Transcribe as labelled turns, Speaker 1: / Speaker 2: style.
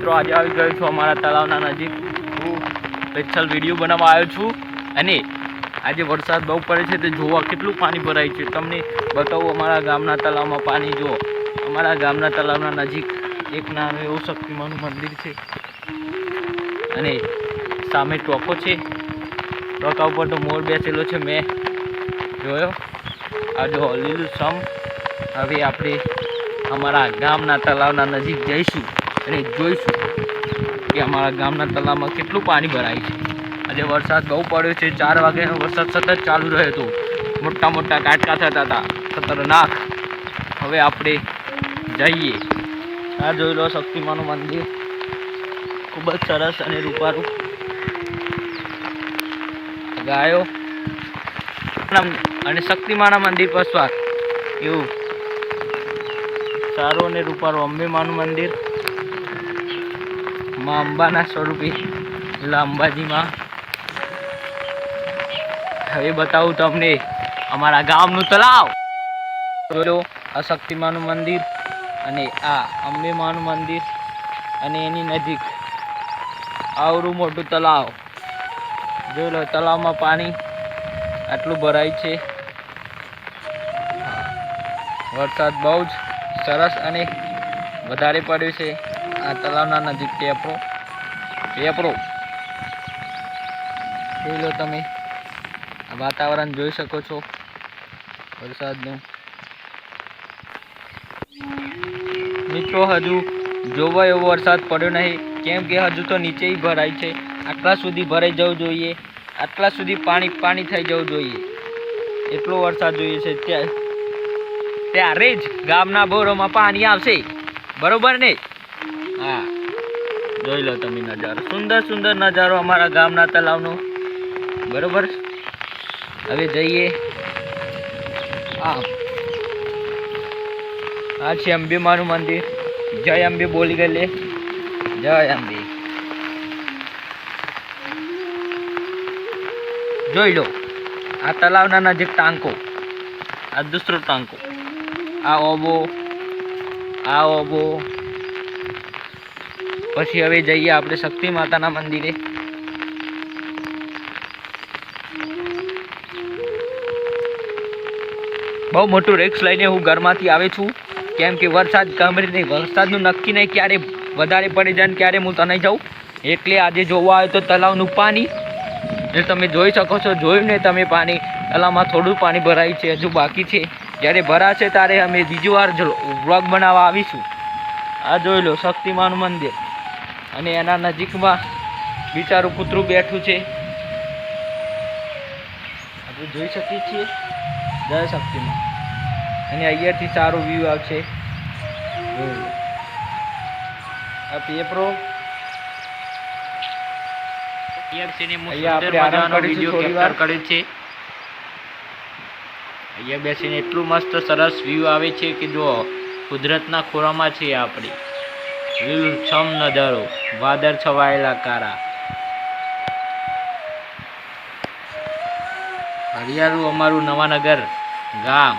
Speaker 1: મિત્રો આજે આવી ગયો છું અમારા તળાવના નજીક. હું સ્પેશિયલ વિડીયો બનાવવા આવ્યો છું અને આજે વરસાદ બહુ પડે છે તે જોવા કેટલું પાણી ભરાય છે તમને બતાવું. અમારા ગામના તળાવમાં પાણી જુઓ. અમારા ગામના તળાવના નજીક એક નાનું એવું શક્તિમાનું મંદિર છે અને સામે ટોકો છે. ટોકા ઉપર તો મોર બેસેલો છે, મેં જોયો. આ જો લીલુંછમ. હવે આપણે અમારા ગામના તળાવના નજીક જઈશું અને જોઈશું કે અમારા ગામના તળાવમાં કેટલું પાણી ભરાય છે. આજે વરસાદ બહુ પડ્યો છે. 4 વાગ્યાનો વરસાદ સતત ચાલુ રહ્યો હતો. મોટા મોટા કાટકા થતા હતા, ખતરનાક. હવે આપણે જઈએ. આ જોઈ લો શક્તિમાનું મંદિર, ખૂબ જ સરસ અને રૂપારું. ગાયો અને શક્તિમાના મંદિર પર સ્વાગત. એવું સારું અને રૂપારું અંબેમાનું મંદિર, મા અંબાના સ્વરૂપે એટલે અંબાજીમાં. હવે બતાવું તમને અમારા ગામનું તળાવ. આ શક્તિમાનું મંદિર અને આ અંબેમાનું મંદિર અને એની નજીક આવડું મોટું તળાવ. જોઈ લો, તળાવમાં પાણી આટલું ભરાય છે. વરસાદ બહુ જ સરસ અને વધારે પડ્યો છે. આ તળાવના નજીક ટેપરો જોઈ લો તમે. આ વાતાવરણ જોઈ શકો છો વરસાદનું. મિત્રો હજુ જોવા એવો વરસાદ પડ્યો નહીં, કેમ કે હજુ તો નીચે ભરાય છે. આટલા સુધી ભરાઈ જવું જોઈએ, આટલા સુધી પાણી થઈ જવું જોઈએ. એટલો વરસાદ જોઈએ છે. ત્યારે જ ગામના બોરોમાં પાણી આવશે, બરોબર ને? હા, જોઈ લો તમે નજારો, સુંદર સુંદર નજારો અમારા ગામના તળાવનો, બરોબર. હવે જઈએ. આ છે અંબેમાનું મંદિર. જય અંબે બોલી ગયેલે, જય અંબે. જોઈ લો, આ તળાવના નજીક ટાંકો, આ દૂસરો ટાંકો, આ ઓબો. પછી હવે જઈએ આપણે શક્તિ માતાના મંદિરે. બહુ મોટું રિસ્ક લઈને હું ઘરમાંથી આવે છું, કેમ કે વરસાદ વરસાદનું નક્કી નહીં, ક્યારે વધારે પડી જાય ને ક્યારે હું તણાઈ જાઉં. એટલે આજે જોવા આવ્યો તો તળાવનું પાણી એ તમે જોઈ શકો છો. જોયું ને તમે પાણી? તળાવમાં થોડું પાણી ભરાય છે, હજુ બાકી છે. જ્યારે ભરાશે ત્યારે અમે બીજી વાર વ્લોગ બનાવવા આવીશું. આ જોઈ લો શક્તિમાનું મંદિર અને એના નજીકમાં બિચારું કૂતરું બેઠું છે. આપણે જોઈ શકીએ છીએ. જય શક્તિમાન. અને અહીંયાથી સારો વ્યૂ આવશે. આ પેપરો અહીંયા બેસીને એટલું મસ્ત સરસ વ્યૂ આવે છે કે જો કુદરતના ખોળામાં છે આપણે. લીલુંછમ નજારો, વાદળ છવાયેલા કારા, હરિયાળું અમારું નવાનગર ગામ.